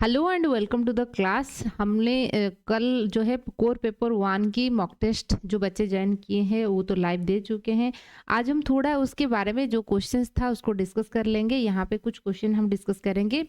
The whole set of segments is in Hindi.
Hello and welcome to the class. हमने कल जो है कोर पेपर 1 की मॉक टेस्ट जो बच्चे ज्वाइन किए हैं वो तो लाइव दे चुके हैं। आज हम थोड़ा उसके बारे में जो क्वेश्चंस था उसको डिस्कस कर लेंगे। यहाँ पे कुछ क्वेश्चन हम डिस्कस करेंगे।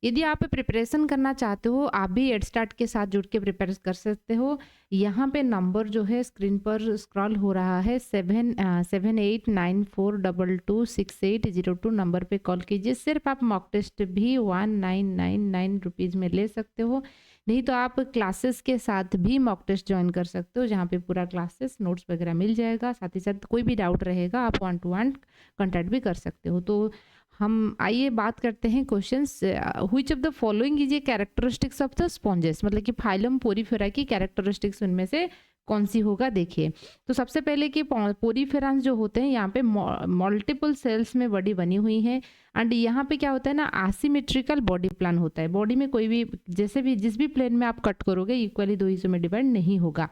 यदि आप प्रिपरेशन करना चाहते हो आप भी एड स्टार्ट के साथ जुड़ के प्रिपेयर कर सकते हो। यहाँ पे नंबर जो है स्क्रीन पर स्क्रॉल हो रहा है 7894226802 नंबर पे कॉल कीजिए। सिर्फ आप मॉक टेस्ट भी 1999 रुपीज़ में ले सकते हो, नहीं तो आप क्लासेस के साथ भी मॉक टेस्ट ज्वाइन कर सकते हो जहाँ पे पूरा क्लासेस नोट्स वगैरह मिल जाएगा। साथ ही साथ कोई भी डाउट रहेगा आप 1 to 1 कॉन्टैक्ट भी कर सकते हो। तो हम आइए बात करते हैं questions. Which of the following is a characteristics of the sponges, मतलब कि फाइलम पोरीफेरा की कैरेक्टरिस्टिक्स उनमें से कौन सी होगा। देखिए तो सबसे पहले कि पोरीफेरांस जो होते हैं यहाँ पे मल्टीपल सेल्स में बॉडी बनी हुई है। एंड यहाँ पे क्या होता है ना, आसिमेट्रिकल बॉडी प्लान होता है। बॉडी में कोई भी जैसे भी जिस भी प्लेन में आप कट करोगे इक्वली दो हिस्सों में डिवाइड नहीं होगा,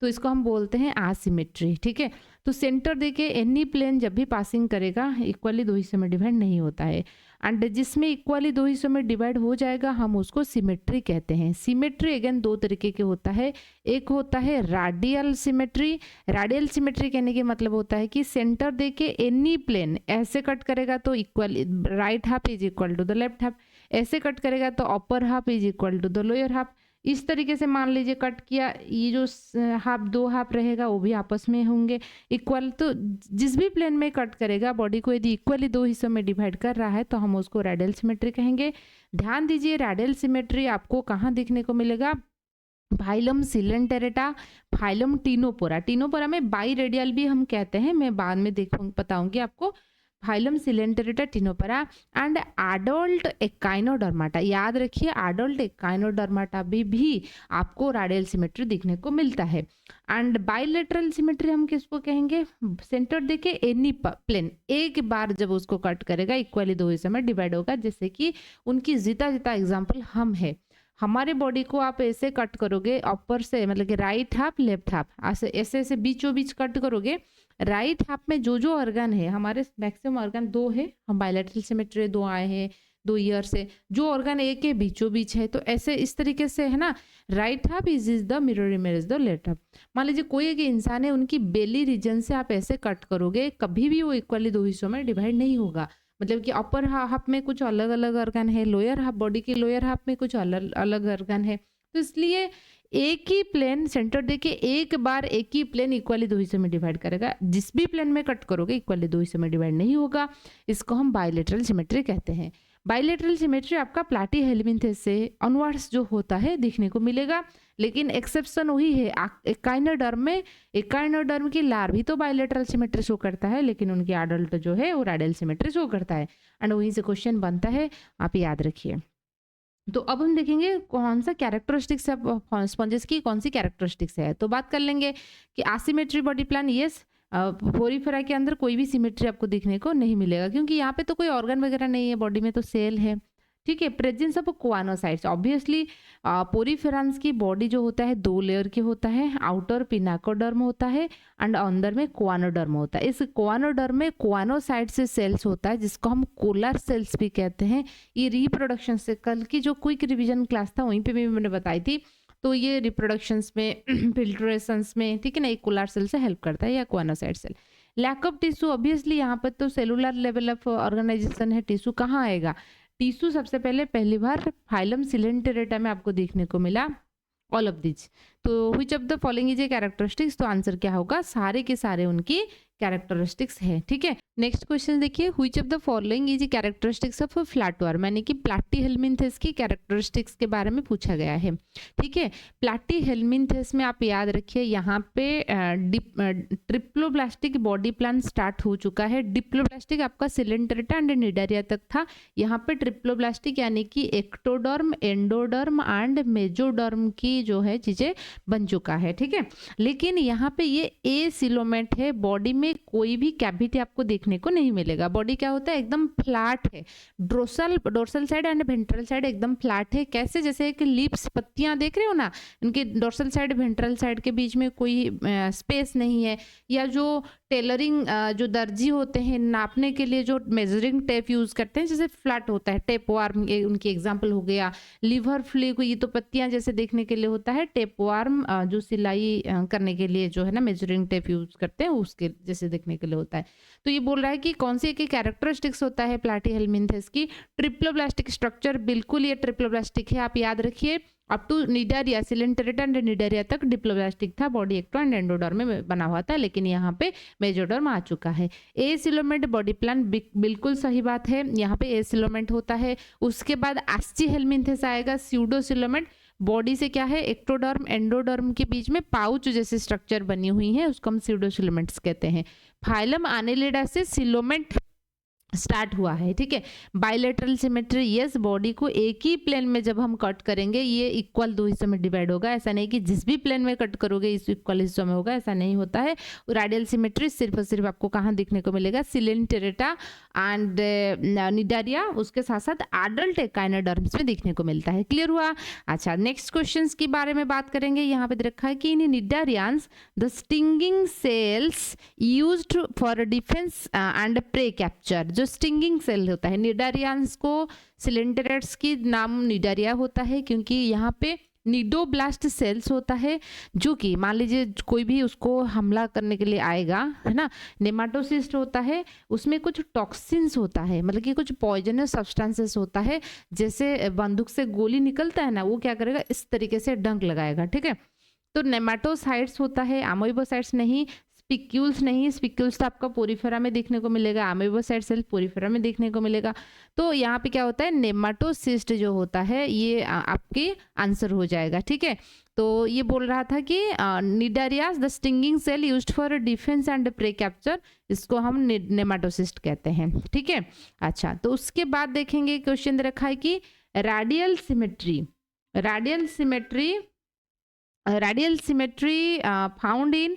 तो इसको हम बोलते हैं आसिमेट्री। ठीक है, तो सेंटर देके एनी प्लेन जब भी पासिंग करेगा इक्वली दो हिस्सों में डिवाइड नहीं होता है। एंड जिसमें इक्वली दो हिस्सों में डिवाइड हो जाएगा हम उसको सिमेट्री कहते हैं। सिमेट्री अगेन दो तरीके के होता है। एक होता है रेडियल सिमेट्री। रेडियल सिमेट्री कहने के मतलब होता है कि सेंटर देके एनी प्लेन ऐसे कट करेगा तो equal right half is equal to the left half, ऐसे कट करेगा तो upper half is equal to the lower half. इस तरीके से मान लीजिए कट किया, ये जो हाफ दो हाफ रहेगा वो भी आपस में होंगे इक्वल। तो जिस भी प्लेन में कट करेगा बॉडी को यदि इक्वली दो हिस्सों में डिवाइड कर रहा है तो हम उसको रेडियल सिमेट्री कहेंगे। ध्यान दीजिए रेडियल सिमेट्री आपको कहाँ देखने को मिलेगा, फाइलम सिलेंटेरेटा, फाइलम टिनोपोरा। टिनोपोरा में बाई रेडियल भी हम कहते हैं, मैं बाद में बताऊंगी आपको। Phylum Coelenterata, Ctenophora and adult Echinodermata. याद रखिए एडल्ट एकाइनोडर्माटा भी आपको रेडियल सिमेट्री देखने को मिलता है। एंड बाइलेटरल सिमेट्री हम किसको कहेंगे, सेंटर देके एनी प्लेन एक बार जब उसको कट करेगा इक्वली दो हिस्सों में डिवाइड होगा। जैसे कि उनकी जीता एग्जाम्पल हम है। हमारे बॉडी को आप ऐसे कट करोगे अपर से, मतलब कि राइट हाफ लेफ्ट हाफ, ऐसे ऐसे बीचों बीच कट करोगे। राइट हाफ में जो जो ऑर्गन है, हमारे मैक्सिमम ऑर्गन दो है, हम बायलैटरल सिमेट्री दो आए हैं 2 ईयर से, जो ऑर्गन एक के बीचों बीच है तो ऐसे इस तरीके से है ना। Right half is the mirror image the left half. मान लीजिए कोई एक इंसान है, उनकी बेली रीजन से आप ऐसे कट करोगे कभी भी वो इक्वली दो हिस्सों में डिवाइड नहीं होगा। मतलब कि अपर हाफ में कुछ अलग अलग ऑर्गन है, लोअर हाफ बॉडी के लोअर हाफ में कुछ अलग अलग ऑर्गन है। तो इसलिए एक ही प्लेन सेंटर देके एक बार एक ही प्लेन इक्वली दो हिस्सों में डिवाइड करेगा। जिस भी प्लेन में कट करोगे इक्वली दो हिस्सों में डिवाइड नहीं होगा। इसको हम बायलेटरल सिमेट्री कहते हैं। बायलेटरल सिमेट्री आपका प्लाटी हेलमिंथेस से ऑनवर्ड्स जो होता है देखने को मिलेगा, लेकिन एक्सेप्शन वही है एकाइनोडर्म में। एकाइनोडर्म की लार्वी तो बायलेटरल सिमेट्री शो करता है, लेकिन उनकी एडल्ट जो है वो रेडियल सिमेट्री शो करता है। एंड वहीं से क्वेश्चन बनता है, आप याद रखिए। तो अब हम देखेंगे कौन सा कैरेक्टरिस्टिक्स है स्पॉन्जेस की, कौन सी कैरेक्टरिस्टिक्स है। तो बात कर लेंगे कि asymmetry body plan, yes Porifera के अंदर कोई भी सिमेट्री आपको देखने को नहीं मिलेगा क्योंकि यहाँ पे तो कोई ऑर्गन वगैरह नहीं है, बॉडी में तो सेल है। ठीक है, प्रेजेंस ऑफ कोआनोसाइट्स, ऑब्वियसली पोरीफेरांस की बॉडी जो होता है 2 लेयर के होता है। आउटर पिनाकोडर्म होता है एंड अंदर में कोआनोडर्म होता है। इस कोआनोडर्म में कोआनोसाइट से सेल्स होता है जिसको हम कोलर सेल्स भी कहते हैं। ये रिप्रोडक्शन से, कल की जो क्विक रिवीजन क्लास था वहीं पे भी मैंने बताई थी, तो ये रिप्रोडक्शंस में फिल्ट्रेशंस में, ठीक है ना, एक कोलर सेल से हेल्प करता है या choanocyte cell. Lack of tissue, obviously यहाँ पर तो सेलुलर लेवल ऑफ ऑर्गेनाइजेशन है, टिश्यू कहाँ आएगा। टिश्यू सबसे पहली बार फाइलम सिलेंटेरेटा में आपको देखने को मिला, ऑल ऑफ दिस। तो which of the following is a characteristics, तो आंसर क्या होगा, सारे के सारे उनकी कैरेक्टरिस्टिक्स है। ठीक है, नेक्स्ट क्वेश्चन देखिए, which of the following is characteristics of flatworm, यानी कि प्लाटी हेलमिंथेस की कैरेक्टरिस्टिक्स के बारे में पूछा गया है। ठीक है, प्लाटी हेलमिंथेस में आप याद रखिए यहाँ पे ट्रिप्लोब्लास्टिक बॉडी प्लान स्टार्ट हो चुका है। डिप्लोब्लास्टिक आपका सिलेंटेरेटा एंड निडारिया तक था, यहाँ पे ट्रिप्लोब्लास्टिक यानी कि एक्टोडर्म, एंडोडर्म एंड मेजोडर्म की जो है चीजें बन चुका है। ठीक है, लेकिन यहाँ पे ये एसिलोमेट है, बॉडी में कोई भी कैविटी आपको देखने को नहीं मिलेगा। बॉडी क्या होता है, एकदम फ्लैट है। Dorsal side and ventral side एकदम फ्लैट है। कैसे, जैसे एक लीव्स, पत्तियां देख रहे हो ना, इनके डोर्सल साइड वेंट्रल साइड के बीच में कोई स्पेस नहीं है, या जो टेलरिंग जो दर्जी होते हैं नापने के लिए जो मेजरिंग टेप यूज़ करते हैं, जैसे फ्लैट होता है, टेप वार्म ये उनकी एग्जांपल हो गया। लिवर फ्लिक ये तो पत्तियां जैसे देखने के लिए होता है। टेप वार्म जो सिलाई करने के लिए जो है ना मेजरिंग टेप यूज़ करते हैं उसके जैसे देखने के लिए होता है। तो ये बोल रहा है कि कौन सी एक कैरेक्टरिस्टिक्स होता है प्लैटीहेलमिन्थेस की, ट्रिप्लोब्लास्टिक स्ट्रक्चर। बिल्कुल ये ट्रिप्लोब्लास्टिक है, आप याद रखिए। Up to Cnidaria, Coelenterata and Cnidaria तक डिप्लोब्लास्टिक था, बॉडी एक्टो एंड एंडोडर्म में बना हुआ था, लेकिन यहाँ पे मेजोडर्म आ चुका है। एसिलोमेंट बॉडी प्लान, बिल्कुल सही बात है, यहाँ पे एसिलोमेंट होता है। उसके बाद एस्चिहेलमिन्थेस आएगा, स्यूडोसिलोमेंट। बॉडी से क्या है, एक्टोडर्म एंडोडर्म के बीच में पाउच जैसे स्ट्रक्चर बनी हुई है, उसको हम स्यूडोसिलोमेंट्स कहते हैं। फाइलम आनेलिडा से सिलोमेंट स्टार्ट हुआ है, ठीक है। बायलेटरल सिमेट्री, यस, बॉडी को एक ही प्लेन में जब हम कट करेंगे ये इक्वल दो हिस्सों में डिवाइड होगा। ऐसा नहीं कि जिस भी प्लेन में कट करोगे इस इक्वल हिस्सों में होगा, ऐसा नहीं होता है। रेडियल सिमेट्री सिर्फ और सिर्फ आपको कहाँ देखने को मिलेगा, सिलेंटेरेटा एंड निडारिया, उसके साथ साथ एडल्ट एकाइनोडर्म्स में देखने को मिलता है। क्लियर हुआ? अच्छा, नेक्स्ट क्वेश्चन की बारे में बात करेंगे। यहाँ पे रखा है कि in cnidarians the stinging cells used for defence and prey capture. जो स्टिंगिंग सेल होता है निडारियंस को, सिलेंटेरेट्स की नाम निडारिया होता है क्योंकि यहाँ पे निडोब्लास्ट सेल्स होता है, जो कि मान लीजिए कोई भी उसको हमला करने के लिए आएगा, है ना। नेमाटोसिस्ट होता है, उसमें कुछ टॉक्सिन्स होता है, मतलब कि कुछ पॉइजनस सब्सटेंसेस होता है। जैसे बंदूक से गोली निकलता है ना, वो क्या करेगा, इस तरीके से डंक लगाएगा, ठीक है। तो नेमाटोसाइट्स होता है, अमोइबोसाइट्स नहीं, स्पिक्यूल्स नहीं। स्पिक्यूल्स तो आपका पोरीफेरा में देखने को मिलेगा, अमीबोसाइट सेल पोरीफेरा में देखने को मिलेगा। तो यहाँ पे क्या होता है, नेमाटोसिस्ट जो होता है ये आपके आंसर हो जाएगा, ठीक है। तो ये बोल रहा था कि cnidarians the stinging cell used for defence and prey capture, इसको हम नेमाटोसिस्ट कहते हैं, ठीक है। अच्छा, तो उसके बाद देखेंगे क्वेश्चन रखा है कि radial symmetry, radial symmetry, radial symmetry found in,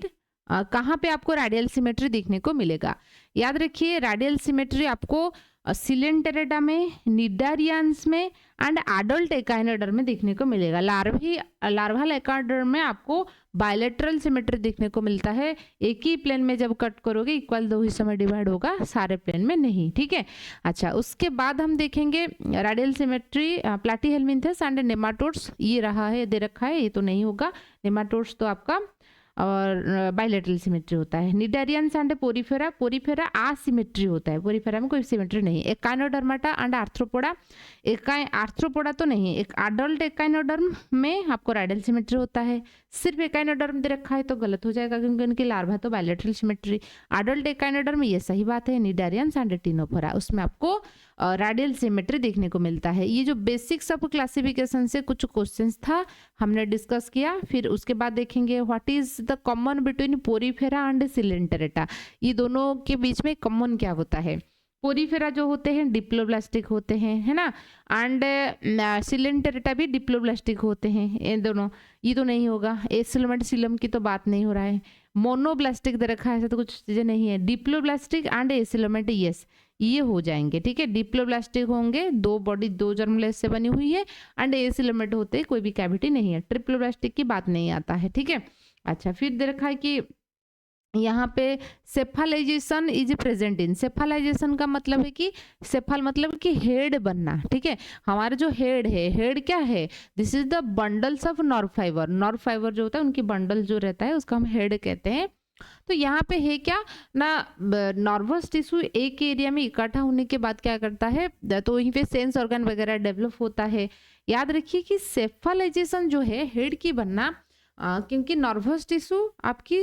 कहाँ पे आपको रेडियल सिमेट्री देखने को मिलेगा। याद रखिए, रेडियल सिमेट्री आपको सिलेंटेरेटा में, निडारियंस में एंड एडल्ट एकाइनोडर्म में देखने को मिलेगा। लार्वल एकाइनोडर्म में आपको बायलेटरल सिमेट्री देखने को मिलता है। एक ही प्लेन में जब कट करोगे इक्वल दो हिस्सों में डिवाइड होगा, सारे प्लेन में नहीं, ठीक है। अच्छा, उसके बाद हम देखेंगे रेडियल सिमेट्री प्लैटीहेलमिन्थेस एंड नेमाटोड्स, ये रहा है, दे रखा है, ये तो नहीं होगा। नेमाटोड्स तो आपका और बायलेटरल सिमेट्री होता है। निडारियंस एंड पोरीफेरा, पोरीफेरा आसिमेट्री होता है, पोरीफेरा में कोई सिमेट्री नहीं। एकाइनोडर्माटा एंड आर्थ्रोपोडा, आर्थ्रोपोडा तो नहीं, एक एडल्ट एकाइनोडर्म में आपको रेडियल सिमेट्री होता है। सिर्फ एकाइनोडर्म दे रखा है तो गलत हो जाएगा क्योंकि उनकी लार्वा तो बायलेटरल सिमेट्री। एडल्ट एकाइनोडर्म ये सही बात है। निडारियंस एंड टिनोफोरा, उसमें आपको रेडियल सिमेट्री देखने को मिलता है। ये जो बेसिक्स ऑफ क्लासिफिकेशन से कुछ क्वेश्चंस था हमने डिस्कस किया। फिर उसके बाद देखेंगे what is the common between Porifera and Coelenterata, ये दोनों के बीच में कॉमन क्या होता है। पोरीफेरा जो होते हैं डिप्लोब्लास्टिक होते हैं, है ना, एंड सिलेंटेरेटा भी डिप्लोब्लास्टिक होते हैं, ये दोनों। ये तो नहीं होगा, एसिलोमेंट सिलम की तो बात नहीं हो रहा है। मोनोब्लास्टिक दे रखा है, ऐसा तो कुछ चीज़ें नहीं है। डिप्लोब्लास्टिक एंड एसिलोमेंट, यस, ये हो जाएंगे, ठीक है। डिप्लोब्लास्टिक होंगे, दो बॉडी दो जर्मलेस से बनी हुई है, एंड एसिलोमेट होते कोई भी कैविटी नहीं है, ट्रिप्लोब्लास्टिक की बात नहीं आता है, ठीक है। अच्छा, फिर दे रखा है कि यहाँ पे सेफालाइजेशन इज प्रेजेंट इन, सेफालाइजेशन का मतलब है कि सेफाल मतलब कि हेड बनना, ठीक है। हमारा जो हेड है, हेड क्या है, this is the bundles of nerve fibre, nerve fibre जो होता है उनकी बंडल जो रहता है उसका हम हेड कहते हैं। तो यहाँ पे है क्या ना, नर्वस टिश्यू एक एरिया में इकट्ठा होने के बाद क्या करता है, तो वहीं पे सेंस ऑर्गन वगैरह डेवलप होता है। याद रखिए कि सेफालाइजेशन जो है हेड की बनना, क्योंकि नर्वस टिश्यू आपकी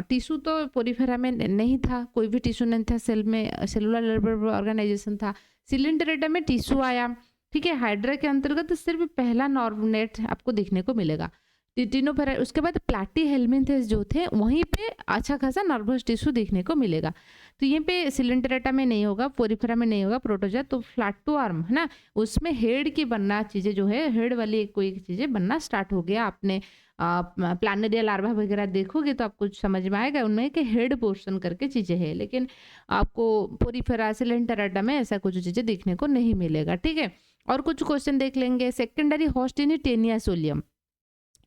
टिश्यू तो पोरीफेरा में नहीं था, कोई भी टिश्यू नहीं था, सेल में सेलुलर ऑर्गेनाइजेशन था। सिलेंटेरेटा में टिश्यू आया, ठीक है। हाइड्रा के अंतर्गत सिर्फ पहला नर्व नेट आपको देखने को मिलेगा, टिटिनोफेरा। उसके बाद प्लैटीहेलमिन्थेस जो थे वहीं पे अच्छा खासा नर्वस टिश्यू देखने को मिलेगा। तो यहीं पे सिलेंटेरेटा में नहीं होगा, पोरीफेरा में नहीं होगा, प्रोटोजा। तो फ्लैटोआर्म है ना, उसमें हेड की बनना चीज़ें जो है, हेड वाली कोई चीज़ें बनना स्टार्ट हो गया। आपने प्लानेरिया लार्वा वगैरह देखोगे तो आपको समझ में आएगा उनमें कि हेड पोर्शन करके चीज़ें हैं, लेकिन आपको पोरीफेरा सिलेंटेरेटा में ऐसा कुछ चीज़ें देखने को नहीं मिलेगा, ठीक है। और कुछ क्वेश्चन देख लेंगे। Secondary host in Taenia solium,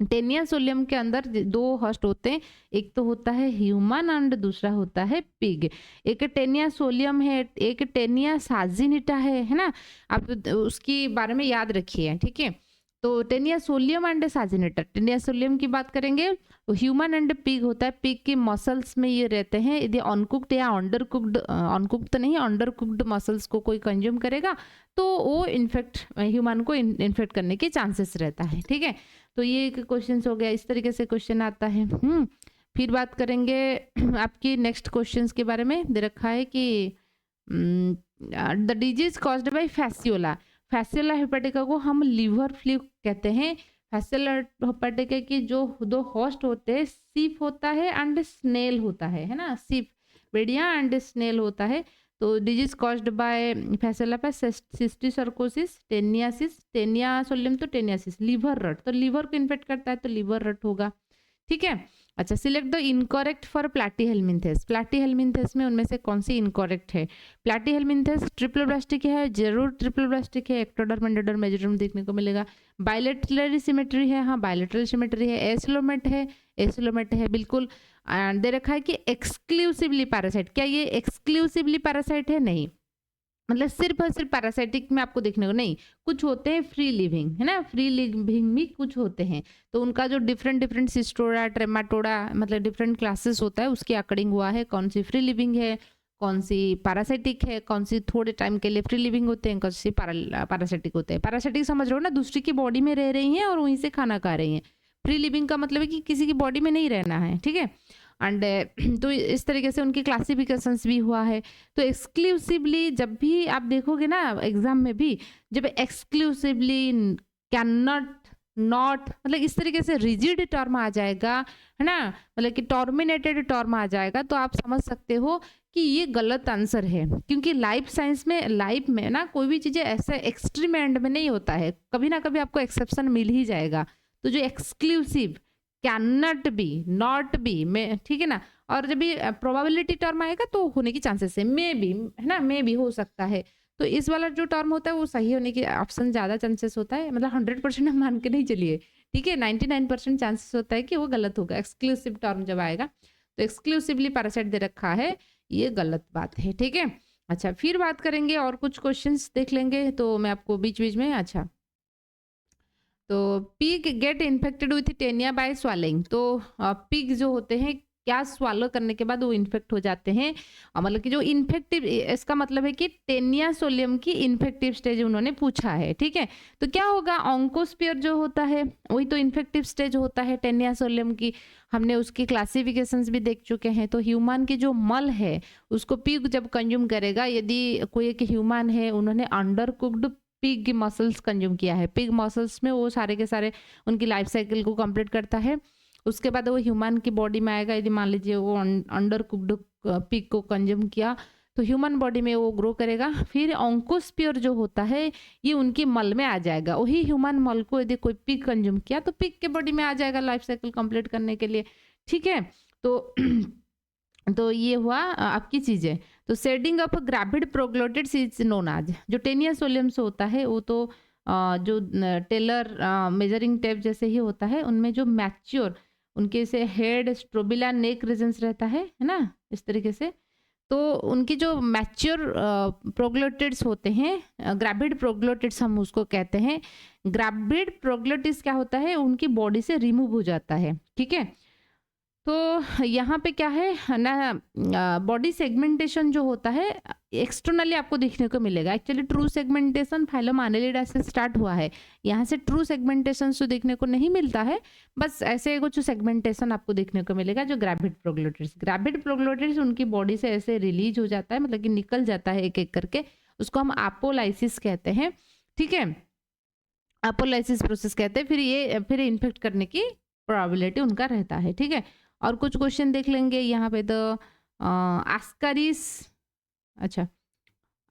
Taenia solium के अंदर दो होस्ट होते हैं, एक तो होता है ह्यूमन एंड दूसरा होता है पिग। एक टेनिया सोलियम है, एक टेनिया साजिनिटा है ना, आप उसके बारे में याद रखिए, ठीक है। तो Taenia solium and saginata, Taenia solium की बात करेंगे, ह्यूमन एंड पिग होता है, पिग के मसल्स में ये रहते हैं, यदि अनकुक्ड या अंडर कुक्ड, अनकुक्ड तो नहीं, अंडर कुक्ड मसल्स को कोई कंज्यूम करेगा तो वो इन्फेक्ट, ह्यूमन को इन्फेक्ट करने के चांसेस रहता है, ठीक है। तो ये एक क्वेश्चन हो गया, इस तरीके से क्वेश्चन आता है। फिर बात करेंगे आपकी नेक्स्ट क्वेश्चंस के बारे में। दे रखा है कि the disease caused by Fasciola, Fasciola hepatica को हम लिवर फ्लू कहते हैं। फैसियोला हेपेटिका के जो दो होस्ट होते हैं, सीप होता है एंड स्नेल होता है ना, सीप बेडिया एंड स्नेल होता है। तो डिजीज कॉज्ड बाय फैसियोला पे सिस्टिसर्कोसिस, टेनियासिस, टेनिया सोलियम तो टेनियासिस, लिवर रट, तो लिवर को इन्फेक्ट करता है तो लिवर रट होगा, ठीक है। अच्छा, select the incorrect for Platyhelminthes, Platyhelminthes में उनमें से कौन सी इनकरेक्ट है। प्लैटीहेल्मिन्थेस ट्रिप्लोब्लास्टिक है, जरूर ट्रिप्लोब्लास्टिक है, एक्टोडर्म एंडोडर्म मेजोडर्म देखने को मिलेगा। बायलेटरल सिमेट्री है, हाँ बायलेटरल सिमेट्री है। एसिलोमेट है, एसिलोमेट है बिल्कुल। दे रखा है कि एक्सक्लूसिवली पैरासाइट, क्या ये एक्सक्लूसिवली पैरासाइट है? नहीं, मतलब सिर्फ और सिर्फ पैरासाइटिक में आपको देखने को नहीं, कुछ होते हैं फ्री लिविंग, है ना, फ्री लिविंग भी कुछ होते हैं। तो उनका जो डिफरेंट सिस्टोरा, ट्रेमाटोडा, मतलब डिफरेंट क्लासेस होता है, उसके अकॉर्डिंग हुआ है कौन सी फ्री लिविंग है, कौन सी पैरासाइटिक है, कौन सी थोड़े टाइम के लिए फ्री लिविंग होते हैं, कौन सी पैरासाइटिक होते हैं। पैरासाइटिक समझ रहे हो ना, दूसरी की बॉडी में रह रही हैं और वहीं से खाना खा रही हैं। फ्री लिविंग का मतलब है कि किसी की बॉडी में नहीं रहना है, ठीक है। एंड तो इस तरीके से उनकी क्लासिफिकेशंस भी हुआ है। तो एक्सक्लूसिवली जब भी आप देखोगे ना एग्जाम में भी, जब एक्सक्लूसिवली, कैन नॉट, मतलब इस तरीके से रिजिड टर्म आ जाएगा, है ना, मतलब कि टर्मिनेटेड टर्म आ जाएगा, तो आप समझ सकते हो कि ये गलत आंसर है। क्योंकि लाइफ साइंस में, लाइफ में ना कोई भी चीज़ें ऐसे एक्सट्रीम एंड में नहीं होता है, कभी ना कभी आपको एक्सेप्शन मिल ही जाएगा। तो जो exclusive, can not be, not be में, ठीक है ना, और जब भी प्रोबेबिलिटी टर्म आएगा तो होने की चांसेस है, मे बी, है ना, मे बी हो सकता है। तो इस वाला जो टर्म होता है वो सही होने के ऑप्शन ज़्यादा चांसेस होता है, मतलब 100% हम मान के नहीं चलिए, ठीक है, 99% चांसेस होता है कि वो गलत होगा। एक्सक्लूसिव टर्म जब आएगा तो एक्सक्लूसिवली पैरासाइट दे रखा है, ये गलत बात है, ठीक है। अच्छा, फिर बात करेंगे और कुछ क्वेश्चंस देख लेंगे, तो मैं आपको बीच बीच में, अच्छा, तो pig get infected with Taenia by swallowing, तो पिग जो होते हैं क्या स्वालो करने के बाद वो इन्फेक्ट हो जाते हैं, मतलब कि जो इन्फेक्टिव, इसका मतलब है कि टेनिया सोलियम की इन्फेक्टिव स्टेज उन्होंने पूछा है, ठीक है। तो क्या होगा, ऑन्कोस्पियर जो होता है वही तो इन्फेक्टिव स्टेज होता है टेनिया सोलियम की, हमने उसकी क्लासिफिकेशंस भी देख चुके हैं। तो ह्यूमन की जो मल है उसको पिग जब कंज्यूम करेगा, यदि कोई एक ह्यूमन है उन्होंने under cooked pig muscles consume किया है, पिग मसल्स में वो सारे के सारे उनकी लाइफ साइकिल को कंप्लीट करता है, उसके बाद वो ह्यूमन की बॉडी में आएगा। यदि मान लीजिए वो अंडर कुक्ड पिग को कंज्यूम किया तो ह्यूमन बॉडी में वो ग्रो करेगा। फिर ऑन्कोस्पियर जो होता है ये उनकी मल में आ जाएगा, वही ह्यूमन मल को यदि कोई पिग कंज्यूम किया तो पिग के बॉडी में आ जाएगा लाइफ साइकिल कंप्लीट करने के लिए, ठीक है। तो ये हुआ आपकी चीज़ें। तो shedding of gravid proglottids is known as, जो टेनिया सोलियम से होता है वो तो जो टेलर मेजरिंग टेप जैसे ही होता है, उनमें जो मैच्योर, उनके से हेड, स्ट्रोबिला, नेक रीजन्स रहता है ना, इस तरीके से। तो उनकी जो मैच्योर प्रोग्लोटिड्स होते हैं, ग्रेविड प्रोग्लोटिड्स हम उसको कहते हैं। ग्रेविड प्रोग्लोटिड्स क्या होता है, उनकी बॉडी से रिमूव हो जाता है, ठीक है। तो यहाँ पे क्या है ना, बॉडी सेगमेंटेशन जो होता है एक्सटर्नली आपको देखने को मिलेगा। Actually true segmentation phylum Annelida से स्टार्ट हुआ है, यहाँ से ट्रू सेगमेंटेशन तो देखने को नहीं मिलता है, बस ऐसे कुछ सेगमेंटेशन आपको देखने को मिलेगा। जो ग्रेविड प्रोग्लोटिड्स उनकी बॉडी से ऐसे रिलीज हो जाता है, मतलब कि निकल जाता है एक एक करके, उसको हम एपोलाइसिस कहते हैं, ठीक है, एपोलाइसिस प्रोसेस कहते हैं। फिर इन्फेक्ट करने की प्रोबेबिलिटी उनका रहता है, ठीक है। और कुछ क्वेश्चन देख लेंगे यहाँ पे। तो आस्कारिस, अच्छा,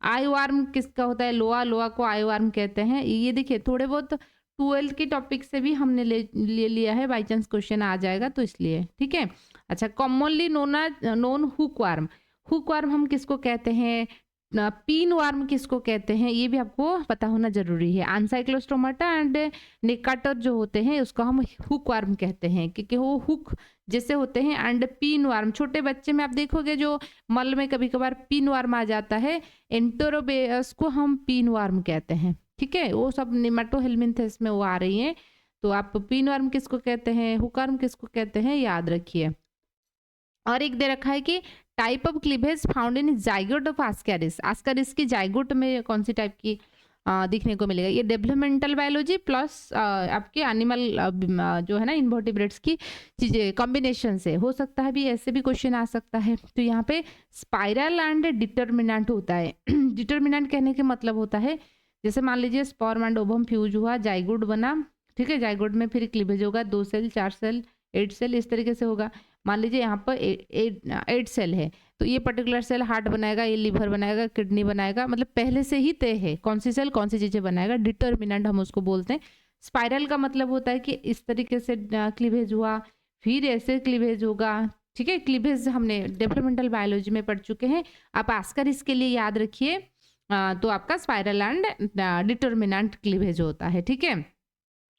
आई वार्म किसका होता है, लोआ, लोआ को आई वार्म कहते हैं। ये देखिए थोड़े बहुत 12th के टॉपिक से भी हमने ले लिया है, बाई चांस क्वेश्चन आ जाएगा तो इसलिए, ठीक है। अच्छा, commonly known hook warm, hook warm हम किसको कहते हैं, पिन वर्म किसको कहते हैं ये भी आपको पता होना जरूरी है। एनसाइक्लोस्टोमाटा एंड निकाटर जो होते हैं उसको हम हुक वर्म कहते हैं, क्योंकि वो हुक जैसे होते हैं। एंड पिन वर्म, छोटे बच्चे में आप देखोगे जो मल में कभी कभार पिन वर्म आ जाता है, एंटोरोबेस को हम पिन वर्म कहते हैं। ठीक है, वो सब निमेटोहेल्मिन्थेस में वो आ रही हैं। तो आप पिन वर्म किसको कहते हैं, हुक वर्म किसको कहते हैं, याद रखिए। और एक दे रखा है कि type of cleavage found in zygote of Ascaris. Ascaris की जाइगोट में कौन सी टाइप की दिखने को मिलेगा। ये डेवलपमेंटल बायोलॉजी प्लस आपके एनिमल जो है ना इन्वर्टिब्रेट्स की चीजें कॉम्बिनेशन से हो सकता है भी, ऐसे भी क्वेश्चन आ सकता है। तो यहाँ पे स्पाइरल एंड डिटर्मिनेंट होता है। डिटर्मिनेंट कहने के मतलब होता है जैसे मान लीजिए स्पर्म एंड ओवम फ्यूज हुआ, जाइगोट बना, ठीक है, जाइगोट में फिर क्लीवेज होगा, 2 सेल 4 सेल 8 सेल इस तरीके से होगा। मान लीजिए यहाँ पर 8 सेल है, तो ये पर्टिकुलर सेल हार्ट बनाएगा, ये लीवर बनाएगा, किडनी बनाएगा, मतलब पहले से ही तय है कौन सी सेल कौन सी चीजें बनाएगा। डिटर्मिनेंट हम उसको बोलते हैं। स्पाइरल का मतलब होता है कि इस तरीके से क्लीवेज हुआ, फिर ऐसे क्लीवेज होगा। ठीक है, क्लीवेज हमने डेवलपमेंटल बायोलॉजी में पढ़ चुके हैं। आप आस्कर इसके लिए याद रखिए। तो आपका स्पाइरल एंड डिटर्मिनेंट क्लीवेज होता है। ठीक है,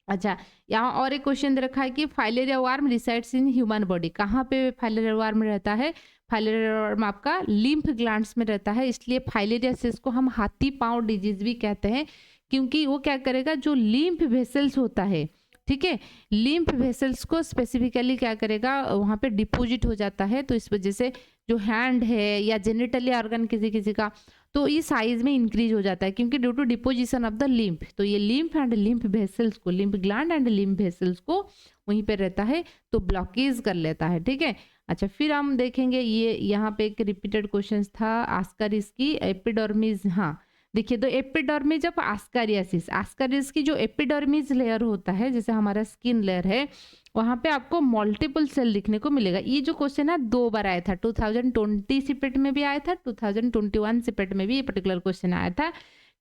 अच्छा, यहाँ और एक क्वेश्चन दे रखा है कि filaria worm resides in human body. कहाँ पे फाइलेरिया वर्म रहता है, फाइलेरिया वर्म आपका लिम्फ ग्लैंड्स में रहता है। इसलिए फाइलेरियासिस को हम हाथी पांव डिजीज भी कहते हैं, क्योंकि वो क्या करेगा, जो लिम्फ वेसल्स होता है, ठीक है, लिम्फ वेसल्स को स्पेसिफिकली क्या करेगा, वहाँ पे डिपोजिट हो जाता है। तो इस वजह से जो हैंड है या जेनिटली ऑर्गन किसी किसी का, तो ये साइज में इंक्रीज हो जाता है, क्योंकि due to deposition of the lymph. तो ये लिम्फ एंड लिम्फ वेसल्स को, lymph gland and lymph vessels को वहीं पे रहता है, तो ब्लॉकेज कर लेता है। ठीक है, अच्छा, फिर हम देखेंगे ये यहाँ पे एक रिपीटेड क्वेश्चन था आस्कारिस की एपिडर्मिस। हाँ देखिए, तो एपिडर्मिस ऑफ आस्कारियासिस, आस्कारिस की जो एपिडर्मिस लेयर होता है, जैसे हमारा स्किन लेयर है, वहाँ पे आपको मल्टीपल सेल दिखने को मिलेगा। ये जो क्वेश्चन है 2 बार आया था, 2020 सीपेट में भी आया था, 2021 सीपेट में भी ये पर्टिकुलर क्वेश्चन आया था।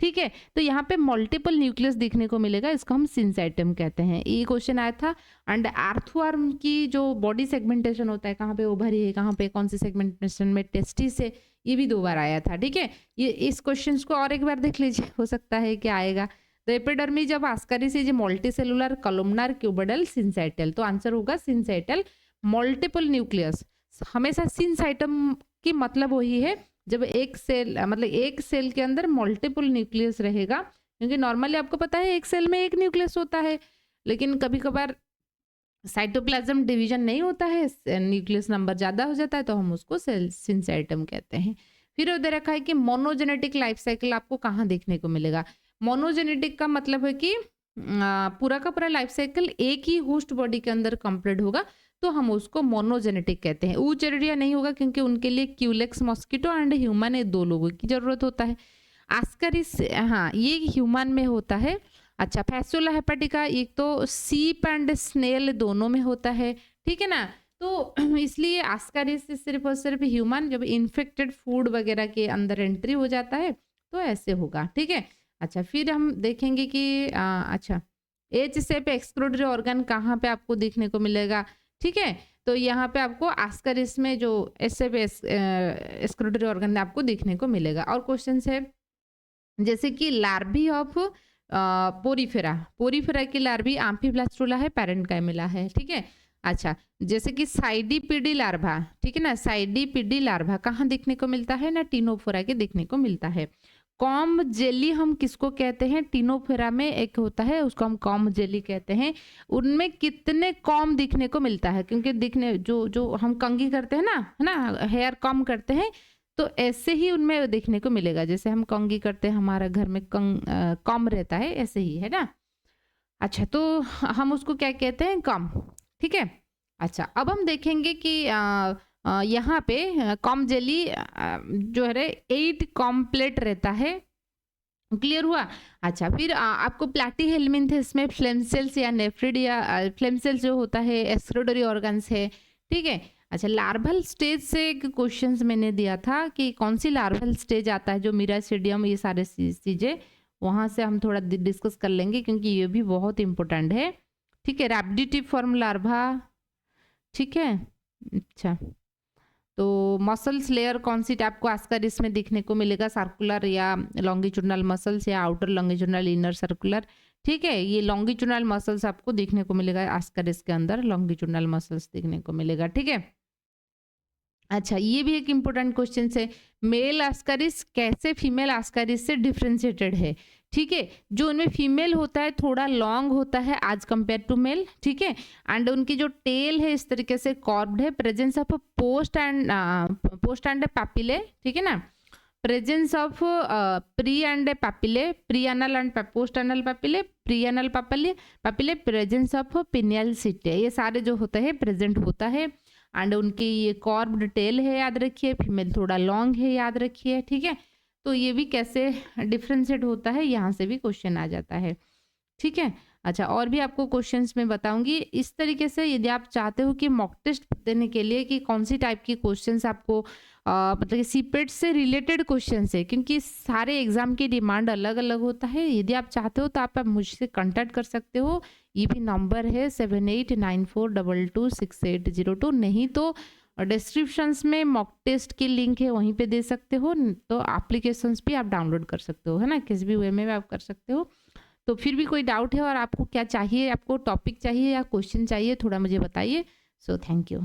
ठीक है, तो यहाँ पे मल्टीपल न्यूक्लियस दिखने को मिलेगा, इसको हम सिंसाइटम कहते हैं। ये क्वेश्चन आया था। एंड अर्थवर्म की जो बॉडी सेगमेंटेशन होता है, कहाँ पे ओवरी है, कहाँ पे कौन सी सेगमेंटेशन में टेस्टिस है, ये भी 2 बार आया था। ठीक है, ये इस क्वेश्चन को और एक बार देख लीजिए, हो सकता है कि आएगा। तो एपिडर्मिस जब Ascaris is multicellular columnar cuboidal syncytial, तो आंसर होगा सिंसाइटल। मल्टीपल न्यूक्लियस, हमेशा सिंसाइटम की मतलब वही है जब एक सेल, मतलब एक सेल के अंदर मल्टीपल न्यूक्लियस रहेगा, क्योंकि नॉर्मली आपको पता है एक सेल में एक न्यूक्लियस होता है, लेकिन कभी कभार साइटोप्लाज्म डिवीजन नहीं होता है, न्यूक्लियस नंबर ज़्यादा हो जाता है, तो हम उसको सेल सिंसाइटम कहते हैं। फिर उधर रखा है कि मोनोजेनेटिक लाइफ साइकिल आपको कहाँ देखने को मिलेगा। मोनोजेनेटिक का मतलब है कि पूरा का पूरा लाइफ साइकिल एक ही होस्ट बॉडी के अंदर कंप्लीट होगा, तो हम उसको मोनोजेनेटिक कहते हैं। ऊचेरिया नहीं होगा, क्योंकि उनके लिए क्यूलेक्स मॉस्किटो एंड ह्यूमन, ये 2 लोगों की जरूरत होता है। आस्कारिस, हाँ, ये ह्यूमन में होता है। अच्छा, फैसुला हेपाटिका एक तो सीप एंड स्नेल दोनों में होता है। ठीक है ना, तो इसलिए आस्कारिस सिर्फ और सिर्फ ह्यूमन, जब इन्फेक्टेड फूड वगैरह के अंदर एंट्री हो जाता है तो ऐसे होगा। ठीक है, अच्छा, फिर हम देखेंगे कि अच्छा, एच शेप एक्सक्लूडरी ऑर्गन कहाँ पे आपको देखने को मिलेगा। ठीक है, तो यहाँ पे आपको आस्कारिस में जो एस शेप एक्सक्लूडरी ऑर्गन आपको देखने को मिलेगा। और क्वेश्चन है जैसे कि लार्वी ऑफ पोरीफेरा, पोरीफेरा की लार्वी आम्फीब्लास्टुला है, पैरेंकाइमिला है। ठीक है, अच्छा, जैसे कि साइडीपीडी लार्वा, ठीक है ना, साइडीपीडी लार्वा कहाँ देखने को मिलता है ना, टीनोफोरा के देखने को मिलता है। कॉम जेली हम किसको कहते हैं, टीनोफेरा में एक होता है, उसको हम कॉम जेली कहते हैं। उनमें कितने कॉम दिखने को मिलता है, क्योंकि दिखने जो हम कंघी करते हैं ना, है ना, हेयर कॉम करते हैं, तो ऐसे ही उनमें देखने को मिलेगा। जैसे हम कंघी करते हैं, हमारा घर में कॉम रहता है, ऐसे ही है ना। अच्छा, तो हम उसको क्या कहते हैं, कॉम। ठीक है, अच्छा, अब हम देखेंगे कि यहाँ पे कॉम जेली जो है 8 कॉम्प्लेट रहता है। क्लियर हुआ। अच्छा, फिर आपको प्लैटीहेल्मिन्थेस में फ्लेम सेल्स या नेफ्रिड या फ्लेम सेल्स जो होता है, एक्सक्रीटरी ऑर्गन्स है। ठीक है, अच्छा, लार्वल स्टेज से एक क्वेश्चन मैंने दिया था कि कौन सी लार्वल स्टेज आता है, जो मिरासीडियम, ये सारे चीज़ें वहाँ से हम थोड़ा डिस्कस कर लेंगे, क्योंकि ये भी बहुत इंपॉर्टेंट है। ठीक है, रैप्डिटिव फॉर्म लार्वा। ठीक है, अच्छा, तो मसल्स लेयर कौन सी टाइप को आस्कारिस में दिखने को मिलेगा, सर्कुलर या लॉन्गिट्यूडनल मसल्स या आउटर लॉन्गिट्यूडनल इनर सर्कुलर। ठीक है, ये लॉन्गिट्यूडनल मसल्स आपको देखने को मिलेगा आस्कारिस के अंदर, लॉन्गिट्यूडनल मसल्स देखने को मिलेगा। ठीक है, अच्छा ये भी एक इम्पोर्टेंट क्वेश्चन है, मेल आस्कारिस कैसे फीमेल आस्कारिस से डिफ्रेंशिएटेड है। ठीक है, जो उनमें फीमेल होता है थोड़ा लॉन्ग होता है एज कंपेयर टू मेल। ठीक है, एंड उनकी जो टेल है इस तरीके से कॉर्ब्ड है, presence of post and papillae. ठीक है ना, presence of pre and papillae, pre anal and post anal papillae, pre anal papillae, presence of pineal setae, ये सारे जो होते हैं प्रेजेंट होता है। एंड उनकी ये कॉर्ब्ड टेल है, याद रखिए, फीमेल थोड़ा लॉन्ग है, याद रखिए। ठीक है, तो ये भी कैसे डिफ्रेंशिएट होता है, यहाँ से भी क्वेश्चन आ जाता है। ठीक है, अच्छा और भी आपको क्वेश्चंस में बताऊंगी इस तरीके से। यदि आप चाहते हो कि मॉक टेस्ट देने के लिए कि कौन सी टाइप की क्वेश्चंस आपको मतलब कि सीपेट से रिलेटेड क्वेश्चंस है, क्योंकि सारे एग्जाम की डिमांड अलग अलग होता है। यदि आप चाहते हो तो आप मुझसे कांटेक्ट कर सकते हो, ये भी नंबर है 7894226802। नहीं तो डिस्क्रिप्शंस में मॉक टेस्ट की लिंक है, वहीं पे दे सकते हो। तो एप्लीकेशंस भी आप डाउनलोड कर सकते हो, है ना, किसी भी वे में आप कर सकते हो। तो फिर भी कोई डाउट है और आपको क्या चाहिए, आपको टॉपिक चाहिए या क्वेश्चन चाहिए, थोड़ा मुझे बताइए। So thank you.